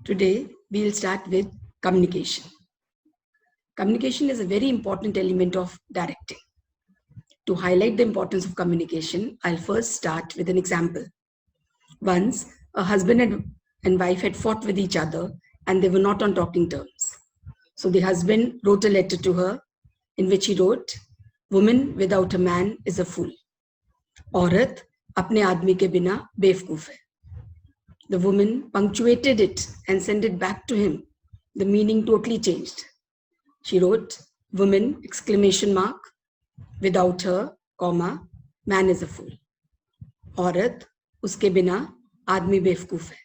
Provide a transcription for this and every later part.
Today, we'll start with communication. Communication is a very important element of directing. To highlight the importance of communication, I'll first start with an example. Once, a husband and wife had fought with each other and they were not on talking terms. So the husband wrote a letter to her in which he wrote, "Woman without a man is a fool. औरत अपने आदमी के बिना बेवकूफ है." The woman punctuated it and sent it back to him. The meaning totally changed. She wrote, "Woman, exclamation mark, without her, comma, man is a fool. औरत, उसके बिना आदमी बेवकूफ है."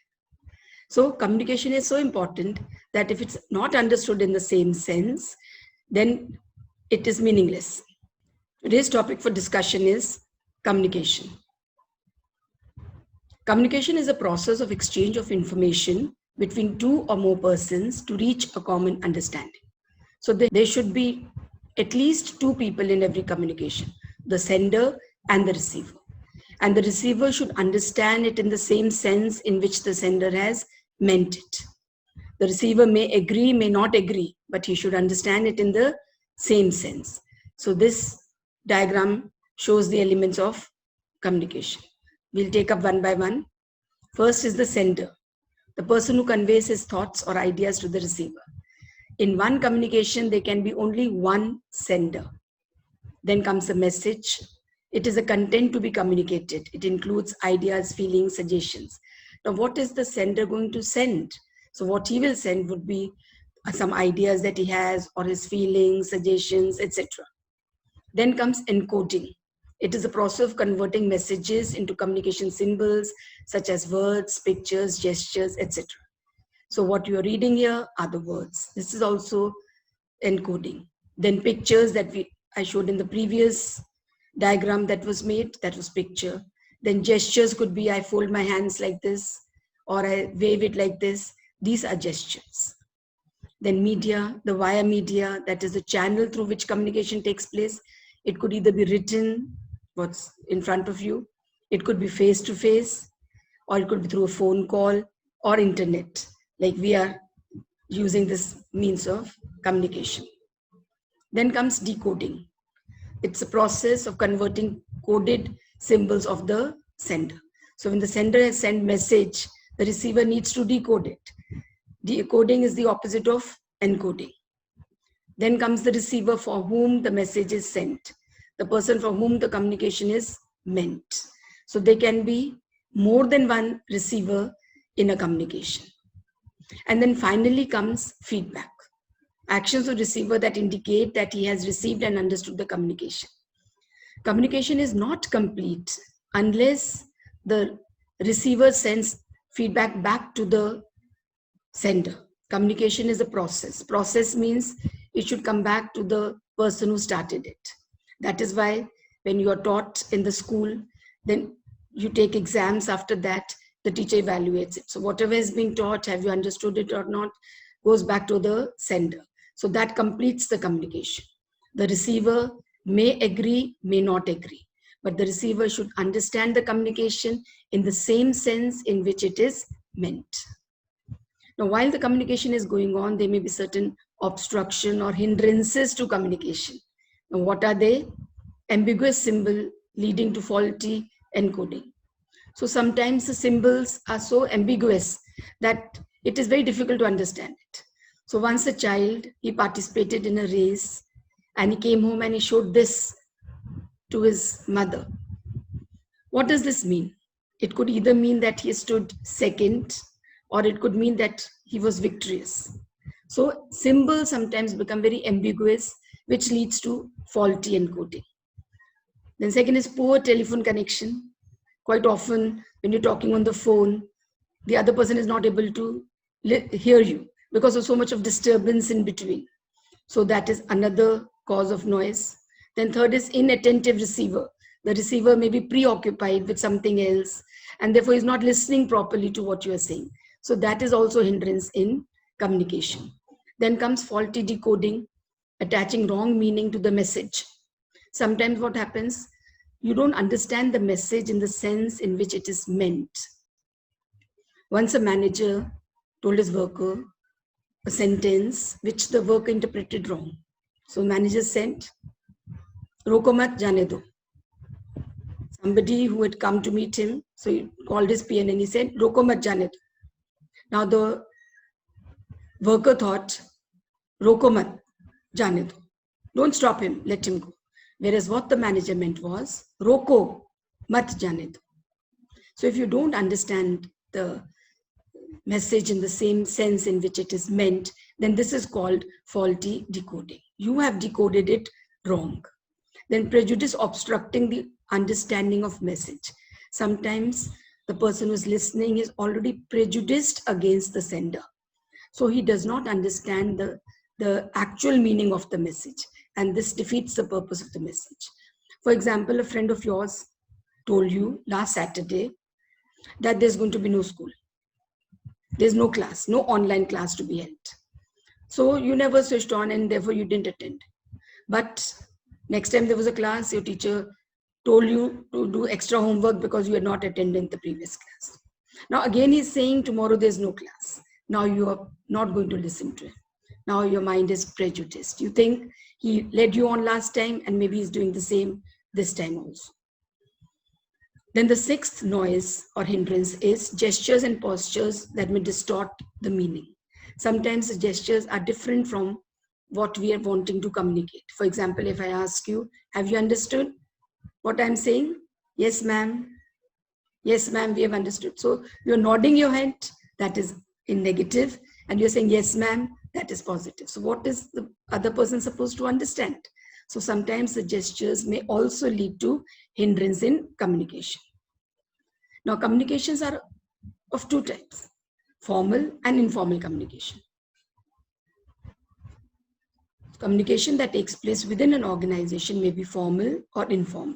So communication is so important that if it's not understood in the same sense, then it is meaningless. Today's topic for discussion is communication. Communication is a process of exchange of information between two or more persons to reach a common understanding. So there should be at least two people in every communication, the sender and the receiver. And the receiver should understand it in the same sense in which the sender has meant it. The receiver may agree, may not agree, but he should understand it in the same sense. So this diagram shows the elements of communication. We'll take up one by one. First is the sender, the person who conveys his thoughts or ideas to the receiver. In one communication, there can be only one sender. Then comes a message. It is a content to be communicated. It includes ideas, feelings, suggestions. Now, what is the sender going to send? So what he will send would be some ideas that he has or his feelings, suggestions, etc. Then comes encoding. It is a process of converting messages into communication symbols such as words, pictures, gestures, etc. So what you are reading here are the words. This is also encoding. Then pictures that I showed in the previous diagram that was made, that was picture. Then gestures could be I fold my hands like this or I wave it like this. These are gestures. Then media, the via media, that is the channel through which communication takes place. It could either be written, what's in front of you. It could be face to face, or it could be through a phone call or internet, like we are using this means of communication. Then comes decoding. It's a process of converting coded symbols of the sender. So when the sender has sent message, the receiver needs to decode it. Decoding is the opposite of encoding. Then comes the receiver for whom the message is sent, the person for whom the communication is meant. So there can be more than one receiver in a communication. And then finally comes feedback. Actions of receiver that indicate that he has received and understood the communication. Communication is not complete unless the receiver sends feedback back to the sender. Communication is a process. Process means it should come back to the person who started it. That is why when you are taught in the school, then you take exams. After that, the teacher evaluates it. So whatever is being taught, have you understood it or not, goes back to the sender. So that completes the communication. The receiver may agree, may not agree, but the receiver should understand the communication in the same sense in which it is meant. Now, while the communication is going on, there may be certain obstruction or hindrances to communication. Now, what are they? Ambiguous symbol leading to faulty encoding. So sometimes the symbols are so ambiguous that it is very difficult to understand it. So once a child, he participated in a race and he came home and he showed this to his mother. What does this mean? It could either mean that he stood second, or it could mean that he was victorious. So symbols sometimes become very ambiguous, which leads to faulty encoding. Then second is poor telephone connection. Quite often when you're talking on the phone, the other person is not able to hear you because of so much of disturbance in between. So that is another cause of noise. Then third is inattentive receiver. The receiver may be preoccupied with something else and therefore is not listening properly to what you are saying. So that is also a hindrance in communication. Then comes faulty decoding, attaching wrong meaning to the message. Sometimes what happens, you don't understand the message in the sense in which it is meant. Once a manager told his worker a sentence which the worker interpreted wrong. So manager sent, Roko mat jane do. Somebody who had come to meet him, so he called his PN and he said, Roko mat jane do. Now the worker thought, Roko mat jane do. Don't stop him, let him go. Whereas what the manager meant was, Roko mat jane do. So if you don't understand the message in the same sense in which it is meant, then this is called faulty decoding. You have decoded it wrong. Then prejudice obstructing the understanding of message. Sometimes the person who's listening is already prejudiced against the sender. So he does not understand the actual meaning of the message. And this defeats the purpose of the message. For example, a friend of yours told you last Saturday that there's going to be no school. There's no class, no online class to be held. So you never switched on and therefore you didn't attend. But next time there was a class, your teacher told you to do extra homework because you had not attended the previous class. Now again he's saying tomorrow there's no class. Now you are not going to listen to him. Now your mind is prejudiced. You think he led you on last time and maybe he's doing the same this time also. Then the sixth noise or hindrance is gestures and postures that may distort the meaning. Sometimes the gestures are different from what we are wanting to communicate. For example, if I ask you, have you understood what I'm saying? Yes, ma'am. Yes, ma'am, we have understood. So you're nodding your head, that is in negative, and you're saying, yes, ma'am, that is positive. So what is the other person supposed to understand? So sometimes the gestures may also lead to hindrance in communication. Now, communications are of two types, formal and informal communication. Communication that takes place within an organization may be formal or informal.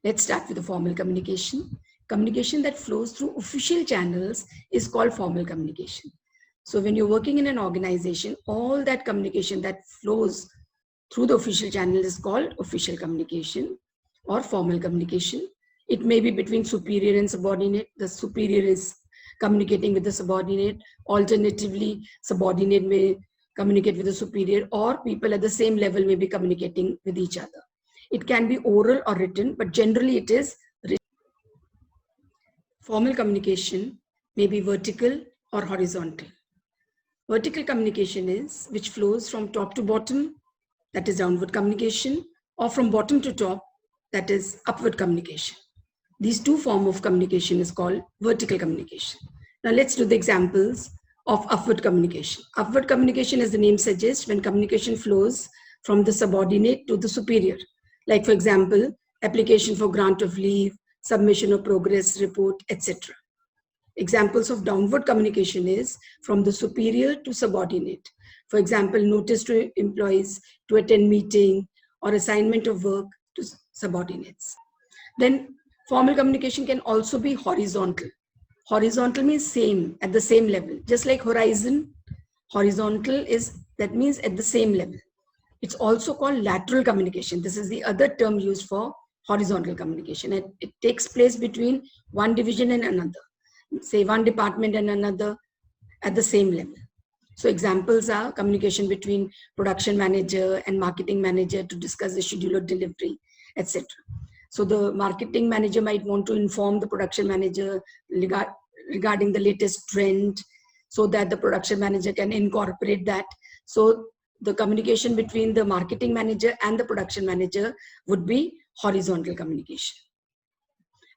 Let's start with the formal communication. Communication that flows through official channels is called formal communication. So when you're working in an organization, all that communication that flows through the official channel is called official communication or formal communication. It may be between superior and subordinate. The superior is communicating with the subordinate. Alternatively, subordinate may communicate with the superior, or people at the same level may be communicating with each other. It can be oral or written, but generally it is written. Formal communication may be vertical or horizontal. Vertical communication is which flows from top to bottom, that is downward communication, or from bottom to top, that is upward communication. These two forms of communication is called vertical communication. Now let's do the examples of upward communication. Upward communication, as the name suggests, when communication flows from the subordinate to the superior. Like for example, application for grant of leave, submission of progress report, etc. Examples of downward communication is from the superior to subordinate. For example, notice to employees to attend meeting or assignment of work to subordinates. Then formal communication can also be horizontal. Horizontal means same, at the same level. Just like horizon, horizontal is, that means at the same level. It's also called lateral communication. This is the other term used for horizontal communication. It takes place between one division and another. Say one department and another at the same level. So examples are communication between production manager and marketing manager to discuss the schedule of delivery, etc. So the marketing manager might want to inform the production manager regarding the latest trend so that the production manager can incorporate that. So the communication between the marketing manager and the production manager would be horizontal communication.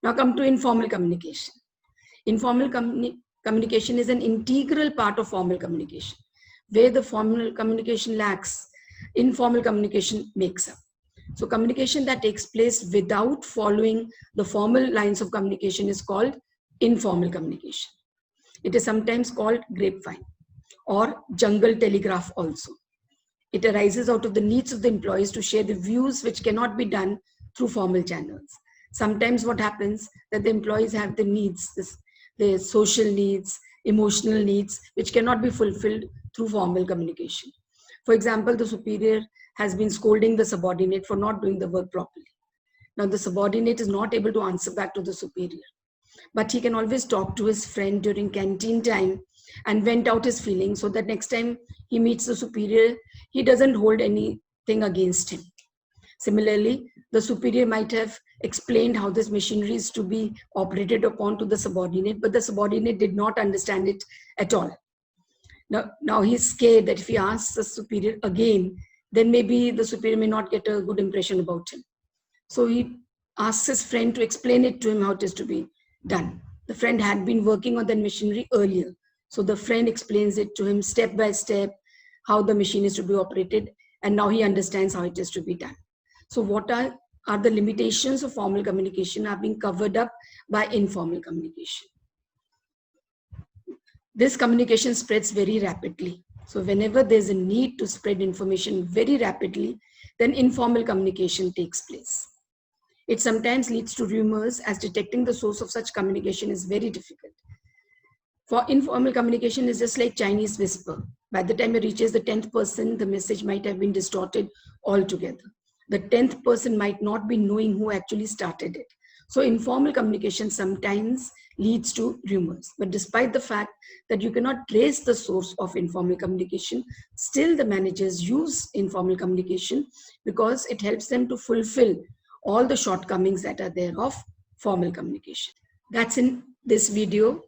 Now come to informal communication. Informal communication is an integral part of formal communication. Where the formal communication lacks, informal communication makes up. So communication that takes place without following the formal lines of communication is called informal communication. It is sometimes called grapevine or jungle telegraph also. It arises out of the needs of the employees to share the views which cannot be done through formal channels. Sometimes what happens that the employees have the needs, their social needs, emotional needs, which cannot be fulfilled through formal communication. For example, the superior has been scolding the subordinate for not doing the work properly. Now the subordinate is not able to answer back to the superior, but he can always talk to his friend during canteen time and vent out his feelings so that next time he meets the superior, he doesn't hold anything against him. Similarly, the superior might have explained how this machinery is to be operated upon to the subordinate, but the subordinate did not understand it at all. Now he's scared that if he asks the superior again, then maybe the superior may not get a good impression about him. So he asks his friend to explain it to him how it is to be done. The friend had been working on that machinery earlier. So the friend explains it to him step by step, how the machine is to be operated, and now he understands how it is to be done. So what are the limitations of formal communication are being covered up by informal communication. This communication spreads very rapidly. So whenever there's a need to spread information very rapidly, then informal communication takes place. It sometimes leads to rumors, as detecting the source of such communication is very difficult. For informal communication is just like Chinese whisper. By the time it reaches the 10th person, the message might have been distorted altogether. The 10th person might not be knowing who actually started it. So informal communication sometimes leads to rumors. But despite the fact that you cannot trace the source of informal communication, still the managers use informal communication because it helps them to fulfill all the shortcomings that are there of formal communication. That's in this video.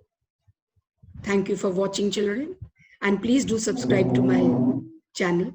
Thank you for watching, children. And please do subscribe to my channel.